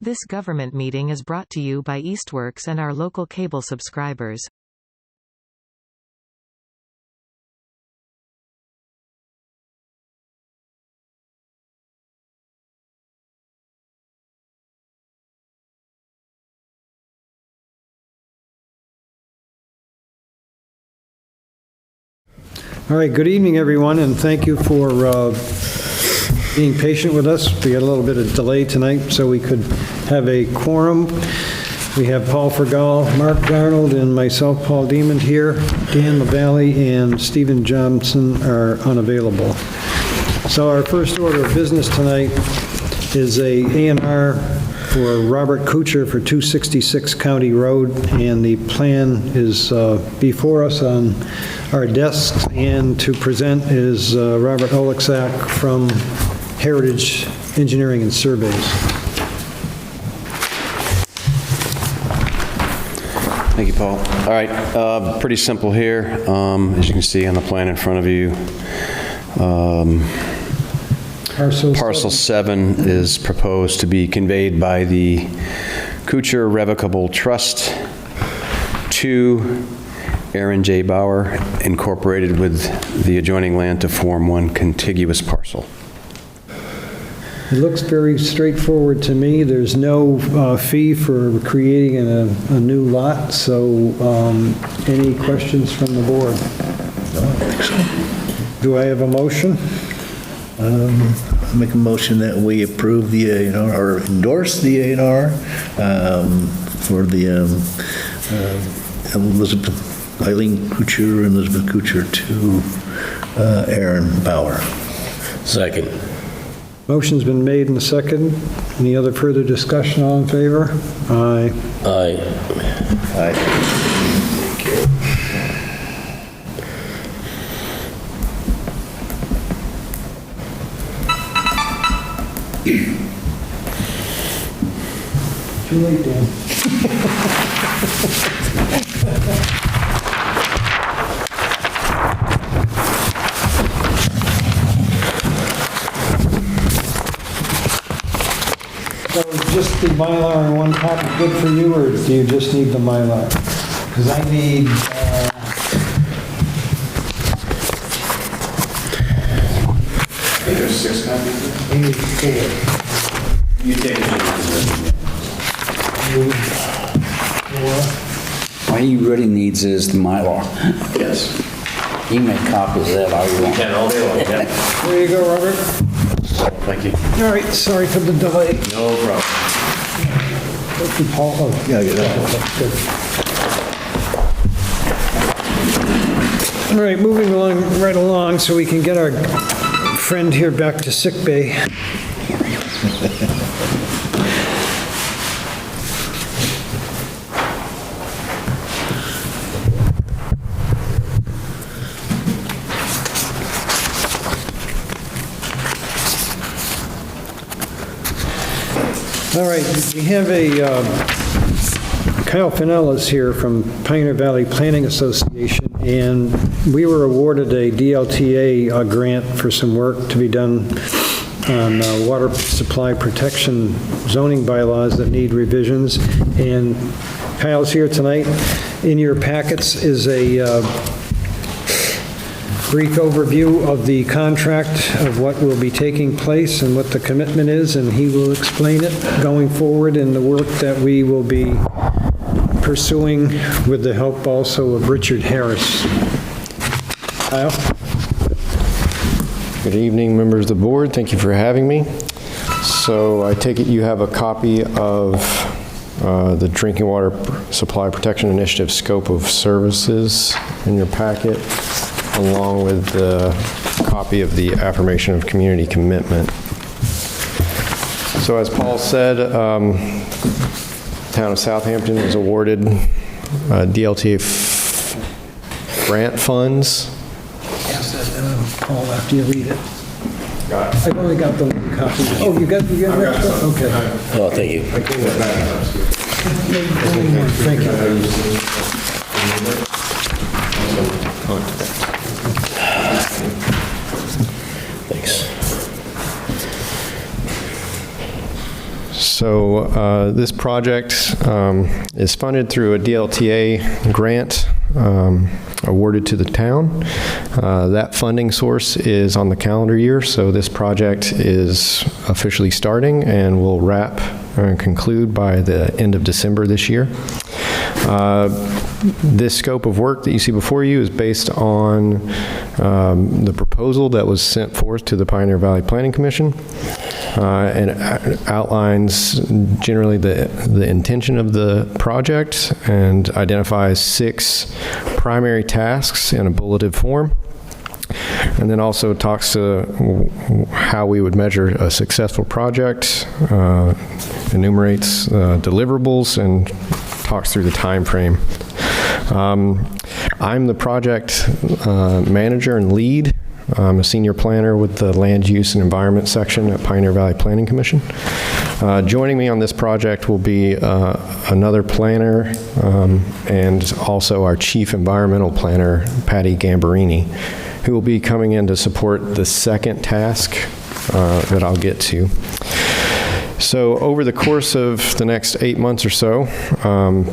This government meeting is brought to you by Eastworks and our local cable subscribers. All right, good evening, everyone, and thank you for being patient with us. We had a little bit of delay tonight, so we could have a quorum. We have Paul Fergal, Mark Darnold, and myself, Paul Diamond, here. Dan LaValle and Stephen Johnson are unavailable. So our first order of business tonight is a A&R for Robert Kuchar for 266 County Road, and the plan is before us on our desks, and to present is Robert Oleksak from Heritage Engineering and Surveys. Thank you, Paul. All right, pretty simple here. As you can see on the plan in front of you, Parcel 7 is proposed to be conveyed by the Kuchar Revocable Trust to Aaron J. Bauer, incorporated with the adjoining land to form one contiguous parcel. It looks very straightforward to me. There's no fee for creating a new lot, so any questions from the board? No, I don't think so. Do I have a motion? I make a motion that we approve the A&R, or endorse the A&R for the Eileen Kuchar and Elizabeth Kuchar to Aaron Bauer. Second. Motion's been made and second. Any other further discussion? All in favor? Aye. Aye. Aye. Too late, Dan. So just the Mylar in one copy good for you, or do you just need the Mylar? Because I need, I think there's 6 copies. I need 4. You take it. All he really needs is the Mylar. Yes. He can make copies of that all you want. Can all day long, yeah. There you go, Robert. Thank you. All right, sorry for the delay. No problem. Thank you, Paul. Oh, Yeah, I get that. That's good. All right, moving along, right along, so we can get our friend here back to sick bay. All right, we have Kyle Fennell is here from Pioneer Valley Planning Association, and we were awarded a DLTA grant for some work to be done on water supply protection zoning bylaws that need revisions, and Kyle's here tonight. In your packets is a brief overview of the contract, of what will be taking place and what the commitment is, and he will explain it going forward in the work that we will be pursuing with the help also of Richard Harris. Kyle? Good evening, members of the board. Thank you for having me. So I take it you have a copy of the Drinking Water Supply Protection Initiative Scope of Services in your packet, along with the copy of the Affirmation of Community Commitment. So as Paul said, Town of Southampton was awarded DLTA grant funds. Pass that, Paul, after you read it. I've only got the one copy. Oh, you got the extra? Okay. Oh, thank you. Thank Thanks. So this project is funded through a DLTA grant awarded to the town. That funding source is on the calendar year, so this project is officially starting and will wrap and conclude by the end of December this year. This scope of work that you see before you is based on the proposal that was sent forth to the Pioneer Valley Planning Commission, and outlines generally the intention of the project and identifies 6 primary tasks in a bulleted form. And then also talks to how we would measure a successful project, enumerates deliverables, and talks through the time frame. I'm the project manager and lead. I'm a senior planner with the Land Use and Environment section at Pioneer Valley Planning Commission. Joining me on this project will be another planner and also our chief environmental planner, Patty Gambarini, who will be coming in to support the second task that I'll get to. So over the course of the next 8 months or so,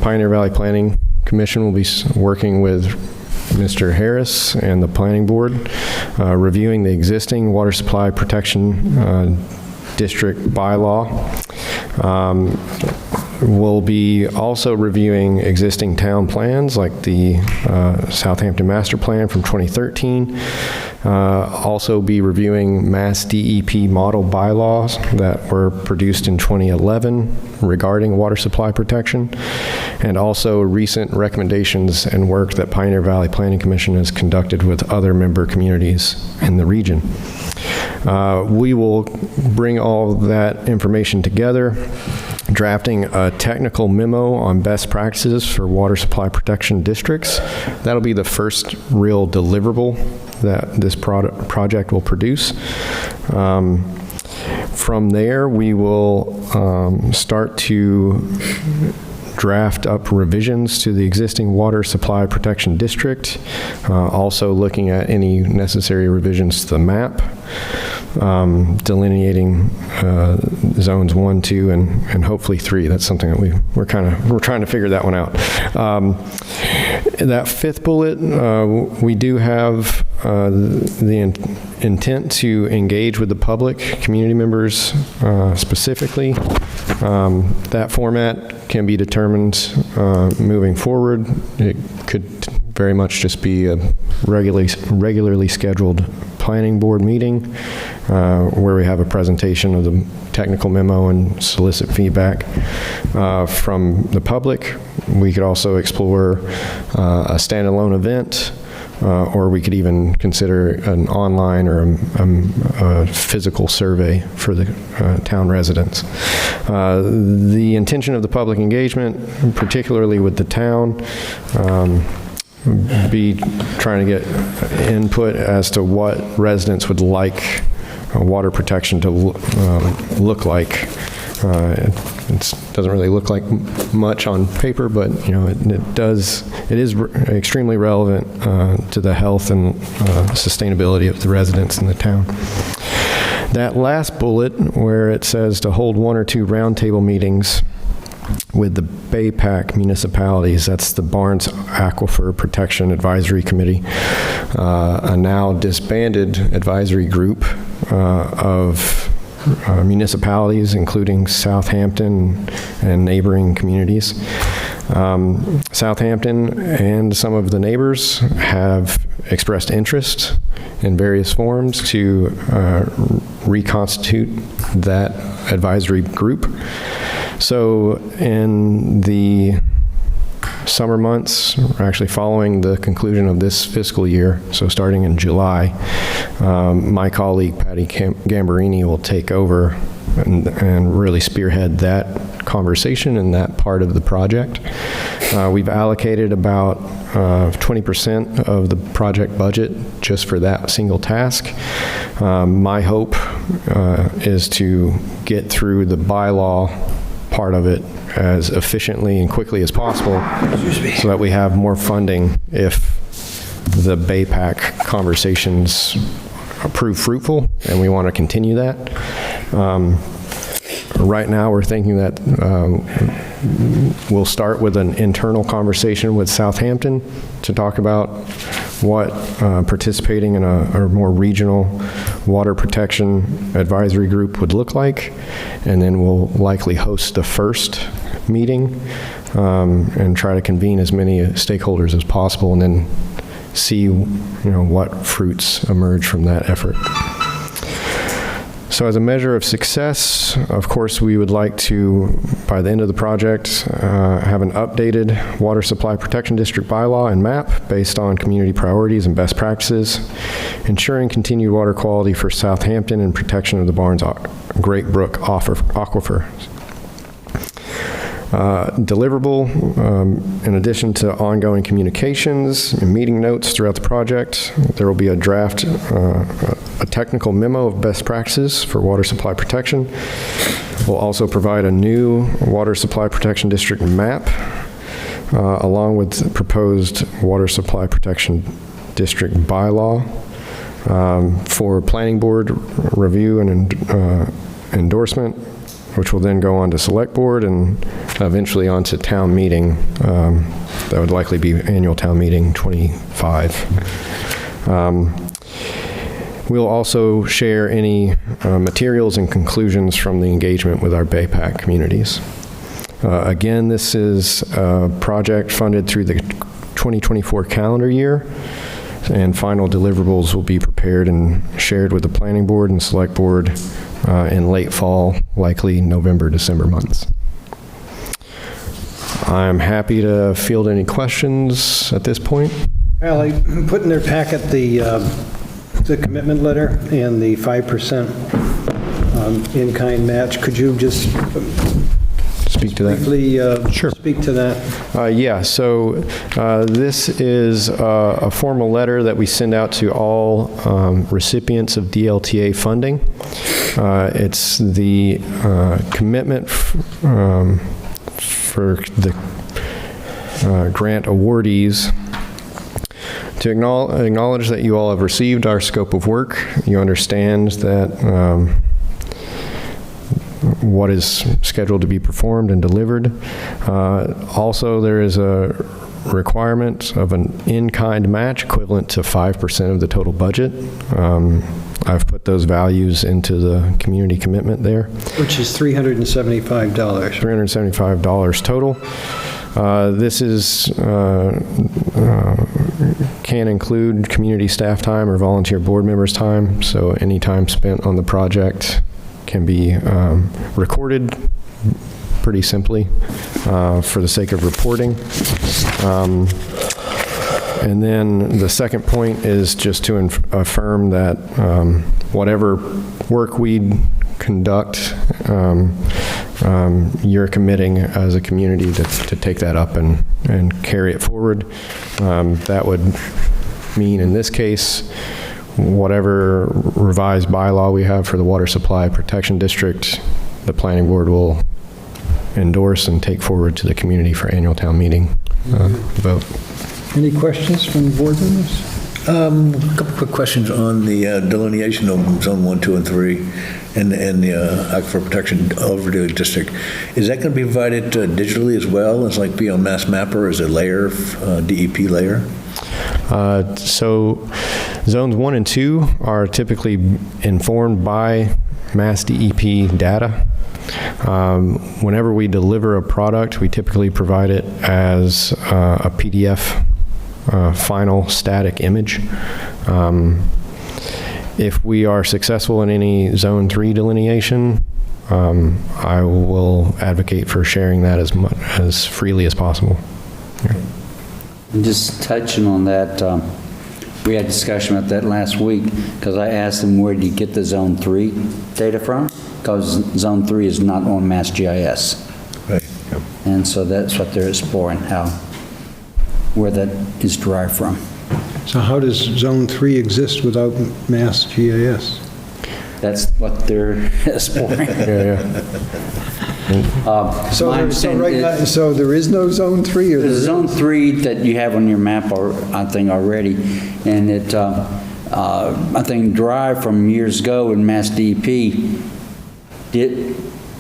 Pioneer Valley Planning Commission will be working with Mr. Harris and the Planning Board, reviewing the existing Water Supply Protection District bylaw. We'll be also reviewing existing town plans like the Southampton Master Plan from 2013. Also be reviewing Mass DEP model bylaws that were produced in 2011 regarding water supply protection, and also recent recommendations and work that Pioneer Valley Planning Commission has conducted with other member communities in the region. We will bring all that information together, drafting a technical memo on best practices for water supply protection districts. That'll be the first real deliverable that this project will produce. From there, we will start to draft up revisions to the existing water supply protection district, also looking at any necessary revisions to the map, delineating zones 1, 2, and hopefully 3. That's something that we're trying to figure that one out. That 5th bullet, we do have the intent to engage with the public, community members specifically. That format can be determined moving forward. It could very much just be a regularly scheduled planning board meeting where we have a presentation of the technical memo and solicit feedback from the public. We could also explore a standalone event, or we could even consider an online or a physical survey for the town residents. The intention of the public engagement, particularly with the town, be trying to get input as to what residents would like water protection to look like. It doesn't really look like much on paper, but it is extremely relevant to the health and sustainability of the residents in the town. That last bullet, where it says to hold 1 or 2 roundtable meetings with the BayPAC municipalities, that's the Barnes Aquifer Protection Advisory Committee, a now disbanded advisory group of municipalities, including Southampton and neighboring communities. Southampton and some of the neighbors have expressed interest in various forms to reconstitute that advisory group. So in the summer months, actually following the conclusion of this fiscal year, so starting in July, my colleague Patty Gambarini will take over and really spearhead that conversation and that part of the project. We've allocated about 20% of the project budget just for that single task. My hope is to get through the bylaw part of it as efficiently and quickly as possible so that we have more funding if the BayPAC conversations prove fruitful, and we want to continue that. Right now, we're thinking that we'll start with an internal conversation with Southampton to talk about what participating in a more regional water protection advisory group would look like, and then we'll likely host the first meeting and try to convene as many stakeholders as possible, and then see what fruits emerge from that effort. So as a measure of success, of course, we would like to, by the end of the project, have an updated Water Supply Protection District bylaw and map based on community priorities and best practices, ensuring continued water quality for Southampton and protection of the Barnes Great Brook aquifer. Deliverable, in addition to ongoing communications and meeting notes throughout the project, there will be a draft, a technical memo of best practices for water supply protection. We'll also provide a new Water Supply Protection District map, along with the proposed Water Supply Protection District bylaw for Planning Board review and endorsement, which will then go on to Select Board and eventually on to Town Meeting. That would likely be Annual Town Meeting 25. We'll also share any materials and conclusions from the engagement with our BayPAC communities. Again, this is a project funded through the 2024 calendar year, and final deliverables will be prepared and shared with the Planning Board and Select Board in late fall, likely November, December months. I'm happy to field any questions at this point. Well, I put in their packet the commitment letter and the 5% in-kind match. Could you just Speak to that? briefly Sure. speak to that? Yeah, so this is a formal letter that we send out to all recipients of DLTA funding. It's the commitment for the grant awardees to acknowledge that you all have received our scope of work. You understand that what is scheduled to be performed and delivered. Also, there is a requirement of an in-kind match equivalent to 5% of the total budget. I've put those values into the community commitment there. Which is $375. $375 total. This is can include community staff time or volunteer board members' time, so any time spent on the project can be recorded pretty simply for the sake of reporting. And then the second point is just to affirm that whatever work we conduct, you're committing as a community to take that up and carry it forward. That would mean, in this case, whatever revised bylaw we have for the Water Supply Protection District, the Planning Board will endorse and take forward to the community for annual town meeting vote. Any questions from the board members? A couple quick questions on the delineation of Zone 1, 2, and 3 and the Aquifer Protection Overlay District. Is that going to be provided digitally as well as like be on Mass Mapper as a layer, DEP layer? So zones 1 and 2 are typically informed by Mass DEP data. Whenever we deliver a product, we typically provide it as a PDF final static image. If we are successful in any Zone 3 delineation, I will advocate for sharing that as freely as possible. Yeah. Just touching on that, we had discussion about that last week because I asked them where did you get the Zone 3 data from? Because Zone 3 is not on Mass GIS. Right. And so that's what they're exploring, where that is derived from. So how does Zone 3 exist without Mass GIS? That's what they're exploring. So there is no Zone 3? Or There's Zone 3 that you have on your map, I think, already, and it, I think, derived from years ago when Mass DEP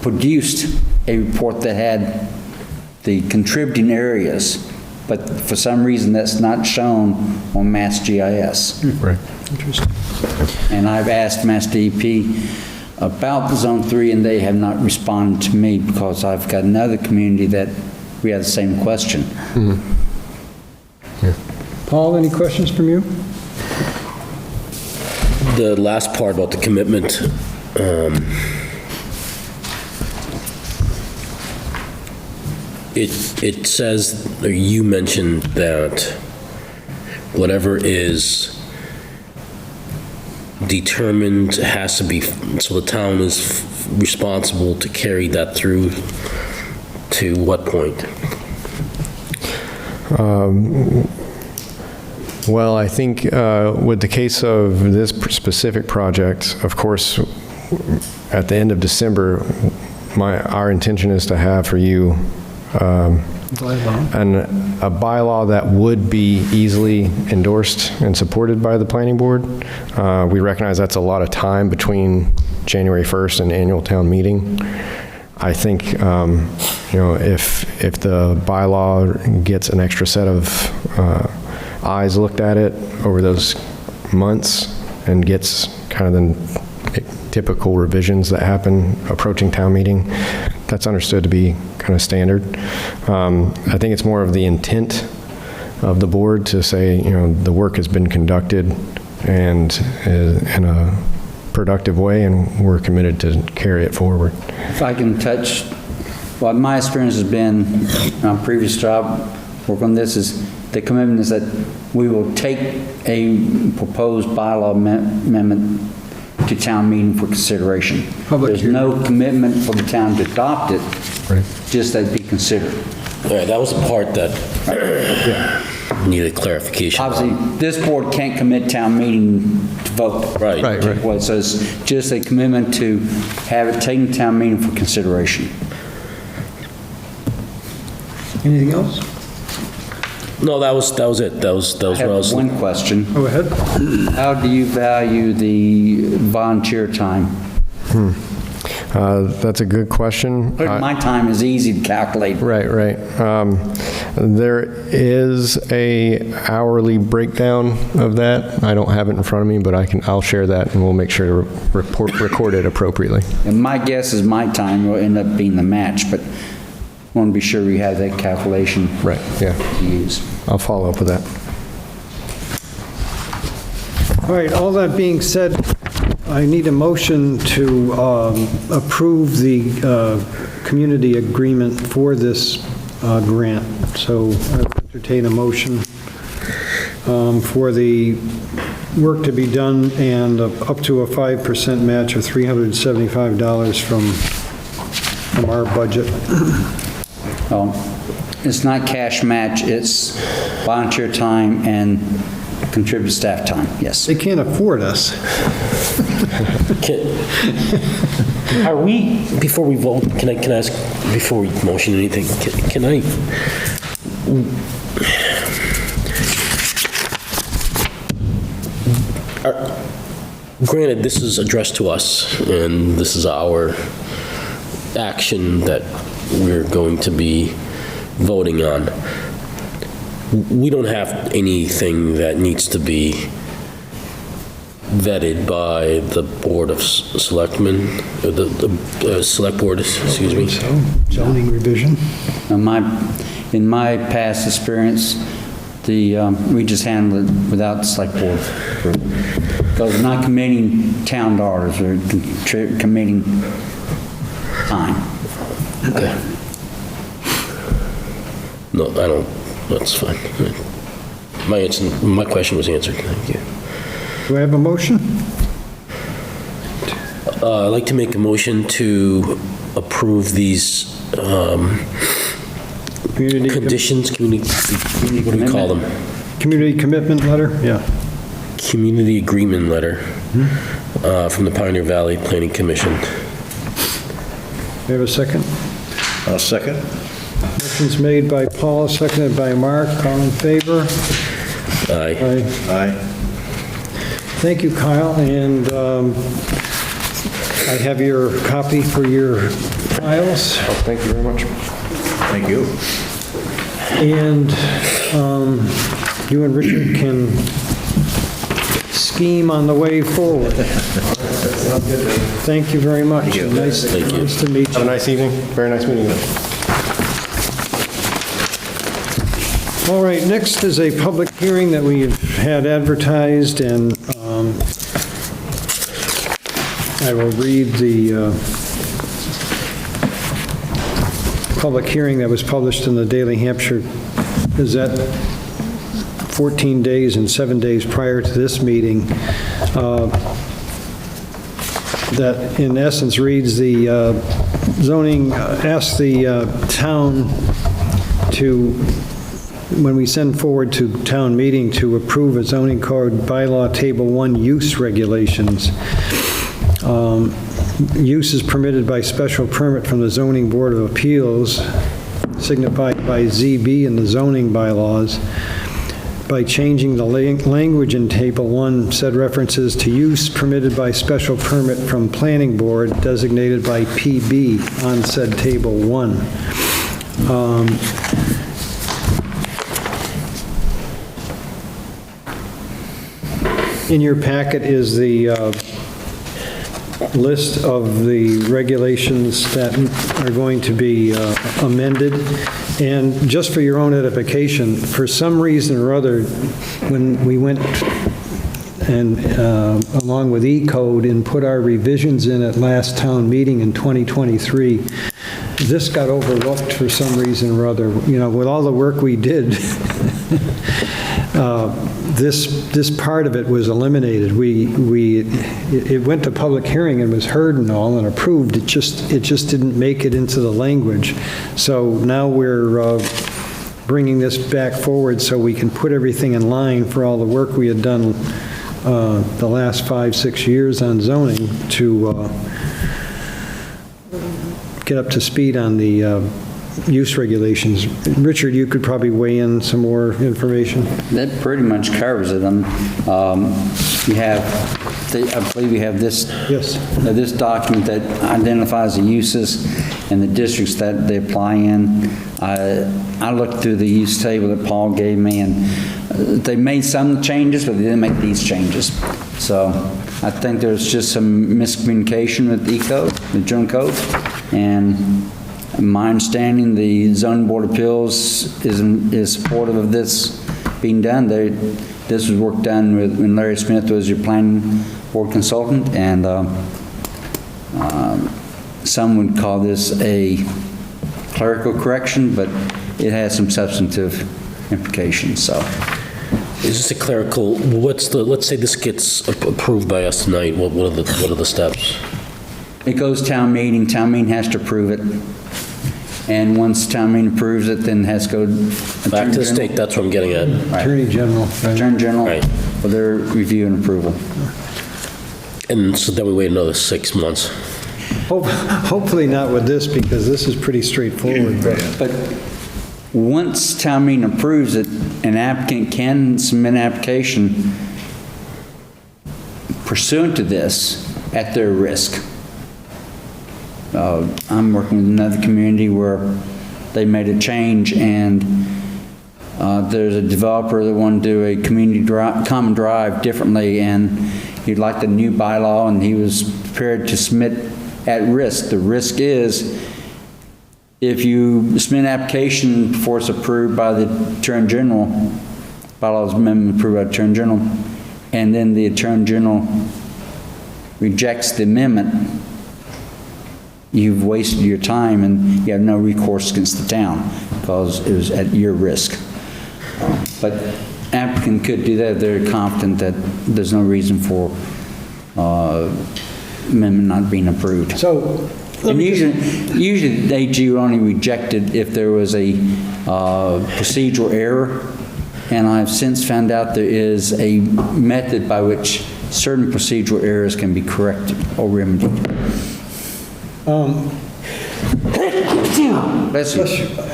produced a report that had the contributing areas, but for some reason that's not shown on Mass GIS. Right. And I've asked Mass DEP about the Zone 3, and they have not responded to me because I've got another community that we have the same question. Paul, any questions from you? The last part about the commitment, it says, or you mentioned that whatever is determined has to be, so the town is responsible to carry that through to what point? Well, I think with the case of this specific project, of course, at the end of December, our intention is to have for you a bylaw that would be easily endorsed and supported by the planning board. We recognize that's a lot of time between January 1st and annual town meeting. I think, if the bylaw gets an extra set of eyes looked at it over those months and gets kind of the typical revisions that happen approaching town meeting, that's understood to be kind of standard. I think it's more of the intent of the board to say, the work has been conducted and in a productive way, and we're committed to carry it forward. If I can touch, what my experience has been on my previous job, work on this, is the commitment is that we will take a proposed bylaw amendment to town meeting for consideration. There's no commitment for the town to adopt it, just that it be considered. All right, that was the part that needed clarification. Obviously, this board can't commit town meeting to vote. Right. Well, so it's just a commitment to have it taken to town meeting for consideration. Anything else? No, that was it. That was I what I have was. one question. Go ahead. How do you value the volunteer time? That's a good question. My time is easy to calculate. Right. There is a hourly breakdown of that. I don't have it in front of me, but I'll share that, and we'll make sure to record it appropriately. And my guess is my time will end up being the match, but want to be sure we have that calculation Right, yeah. to use. I'll follow up with that. All right, all that being said, I need a motion to approve the community agreement for this grant. So I would entertain a motion for the work to be done and up to a 5% match of $375 from our budget. It's not cash match, it's volunteer time and contribute staff time, yes. They can't afford us. Are we, before we vote, can I ask, before we motion anything, can I, granted, this is addressed to us, and this is our action that we're going to be voting on. We don't have anything that needs to be vetted by the Board of Selectmen, or the Select Board, excuse me. So, zoning revision. In my past experience, we just handle it without the select board. Because we're not committing town dollars, we're committing time. Okay. No, I don't, that's fine. My question was answered, thank you. Do I have a motion? I'd like to make a motion to approve these conditions, what do we call them? Community commitment letter, yeah. Community agreement letter from the Pioneer Valley Planning Commission. Do you have a second? I'll second. Motion's made by Paul, seconded by Mark. All in favor? Aye. Aye. Thank you, Kyle, and I have your copy for your files. Thank you very much. Thank you. And you and Richard can scheme on the way forward. Thank you very much. Thank you. Nice to meet Have a you. nice evening. Very nice meeting you. All right, next is a public hearing that we've had advertised, and I will read the public hearing that was published in the Daily Hampshire Gazette 14 days and 7 days prior to this meeting, that in essence reads the zoning, asks the town to, when we send forward to town meeting to approve a zoning code bylaw table 1 use regulations. Use is permitted by special permit from the zoning board of appeals, signified by ZB in the zoning bylaws. By changing the language in table 1, said references to use permitted by special permit from planning board designated by PB on said table 1. In your packet is the list of the regulations that are going to be amended. And just for your own edification, for some reason or other, when we went and along with E-code and put our revisions in at last town meeting in 2023, this got overlooked for some reason or other. You know, with all the work we did, this part of it was eliminated. It went to public hearing and was heard and all and approved. It just didn't make it into the language. So now we're bringing this back forward so we can put everything in line for all the work we had done the last 5-6 years on zoning to get up to speed on the use regulations. Richard, you could probably weigh in some more information. That pretty much covers it. You have, I believe you have this. Yes. This document that identifies the uses and the districts that they apply in. I looked through the use table that Paul gave me, and they made some changes, but they didn't make these changes. So I think there's just some miscommunication with the E-code, the general code, and my understanding, the zoning board of appeals is supportive of this being done. This was work done when Larry Smith was your planning board consultant, and some would call this a clerical correction, but it has some substantive implications. So, Is this a clerical, let's say this gets approved by us tonight, what are the steps? it goes town meeting has to approve it. And once town meeting approves it, then it has to go Back to the state, that's what I'm getting at. Attorney General. right? Attorney General Right. for their review and approval. And so then we wait another 6 months. Hopefully not with this, because this is pretty straightforward. But once town meeting approves it, an applicant can submit an application pursuant to this at their risk. I'm working with another community where they made a change, and there's a developer that wanted to do a community common drive differently, and he'd like the new bylaw, and he was prepared to submit at risk. The risk is if you submit an application before it's approved by the Attorney General, bylaws amendment approved by the Attorney General, and then the Attorney General rejects the amendment, you've wasted your time and you have no recourse against the town because it was at your risk. But applicant could do that if they're confident that there's no reason for amendment not being approved. So, And usually the AG would only reject it if there was a procedural error, and I've since found out there is a method by which certain procedural errors can be corrected or remedied. Bless you.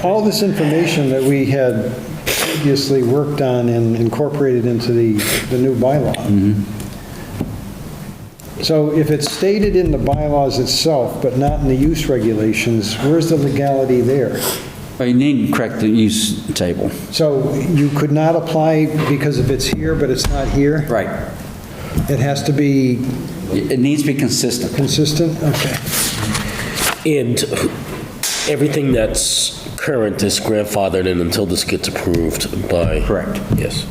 all this information that we had previously worked on and incorporated into the new bylaw, So if it's stated in the bylaws itself, but not in the use regulations, where's the legality there? Well, you need to correct the use table. So you could not apply because if it's here, but it's not here? Right. It has to be It needs to be consistent. consistent? Okay. And everything that's current is grandfathered in until this gets approved by... Correct. Yes.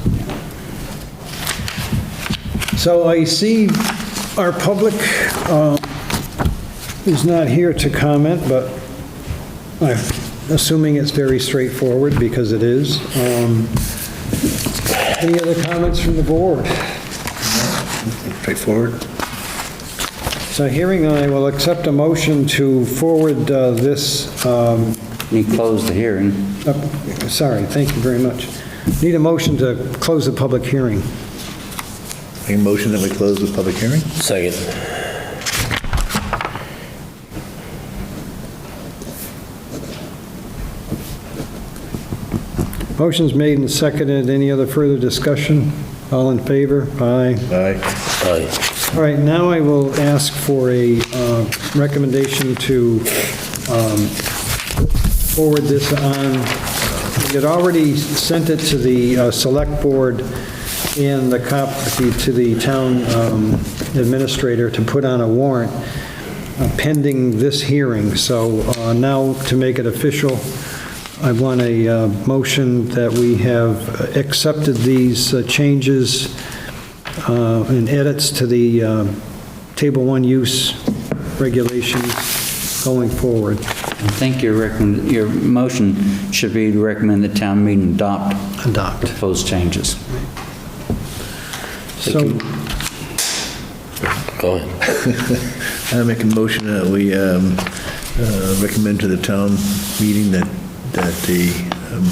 So I see our public is not here to comment, but I'm assuming it's very straightforward because it is. Any other comments from the board? Straightforward. So hearing none, I will accept a motion to forward this, You close the hearing. sorry, thank you very much. Need a motion to close the public hearing. A motion that we close the public hearing? Second. Motion's made and seconded. Any other further discussion? All in favor? Aye. Aye. Aye. All right, now I will ask for a recommendation to forward this on. We had already sent it to the select board and the copy to the town administrator to put on a warrant pending this hearing. So now to make it official, I want a motion that we have accepted these changes and edits to the Table 1 use regulations going forward. I think your motion should be to recommend the town meeting adopt proposed changes. So, Go ahead. I make a motion that we recommend to the town meeting that the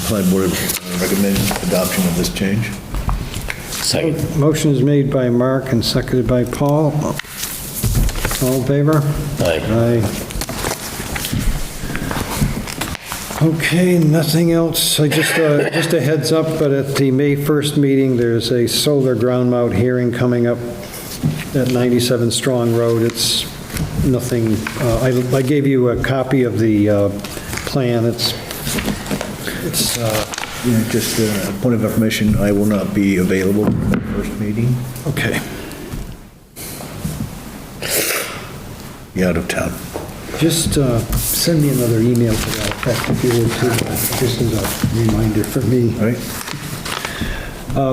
planning board recommend adoption of this change. Second. motion is made by Mark and seconded by Paul. All in favor? Aye. Aye. Okay, nothing else. I just a heads up, but at the May 1st meeting, there's a solar ground mount hearing coming up at 97 Strong Road. It's nothing, I gave you a copy of the plan. It's Just a point of information, I will not be available for the first meeting. okay. Be out of town. Just send me another email to that effect if you would, too, just as a reminder for me. All right?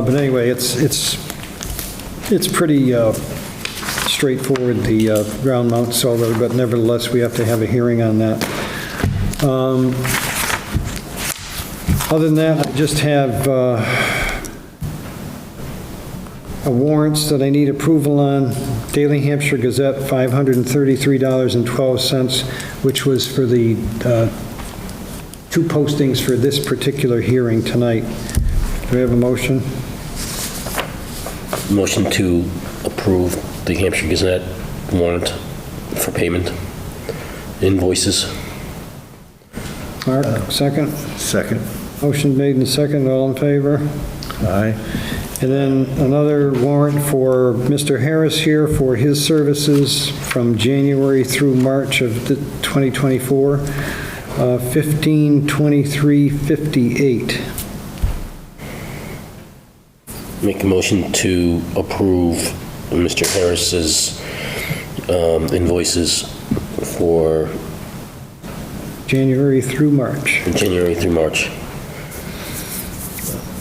But anyway, it's pretty straightforward, the ground mount solar, but nevertheless, we have to have a hearing on that. Other than that, I just have warrants that I need approval on. Daily Hampshire Gazette, $533.12, which was for the two postings for this particular hearing tonight. Do we have a motion? Motion to approve the Hampshire Gazette warrant for payment. Invoices. Mark, second? Second. Motion made and seconded, all in favor? Aye. And then another warrant for Mr. Harris here for his services from January through March of 2024, $1523.58. Make a motion to approve Mr. Harris's invoices for January through March. January through March.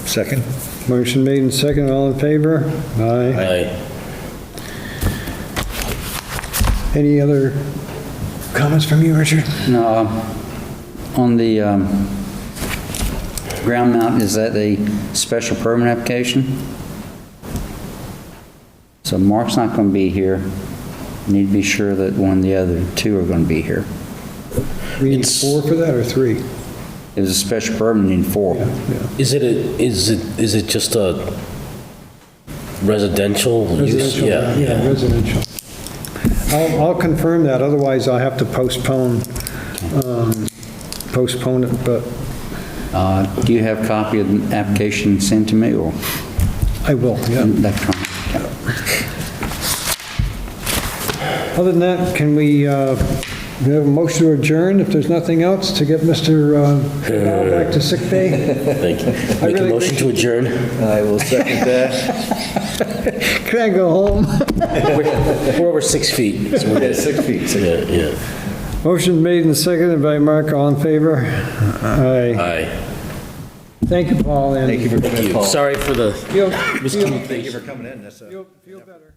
Second. Motion made and seconded, all in favor? Aye. Aye. Any other comments from you, Richard? No, on the ground mount, is that a special permit application? So Mark's not going to be here. Need to be sure that one of the other two are going to be here. We need 4 for that, or 3? It was a special permit, need 4. Is it just a residential use? Residential, yeah, residential. I'll confirm that, otherwise I'll have to postpone it, but Do you have a copy of the application sent to me, or I will, yeah. electronic? Other than that, can we have a motion to adjourn if there's nothing else to get Mr. Val back to sick bay? Thank you. Make a really motion to adjourn. I will second that. Can I go home? We're over 6 feet. So we're 6 feet. yeah. Motion made and seconded by Mark. All in favor? Aye. Aye. Thank you, Paul. And Thank you for coming in, Paul. Sorry for the feel Thank you for coming in. That's, feel better.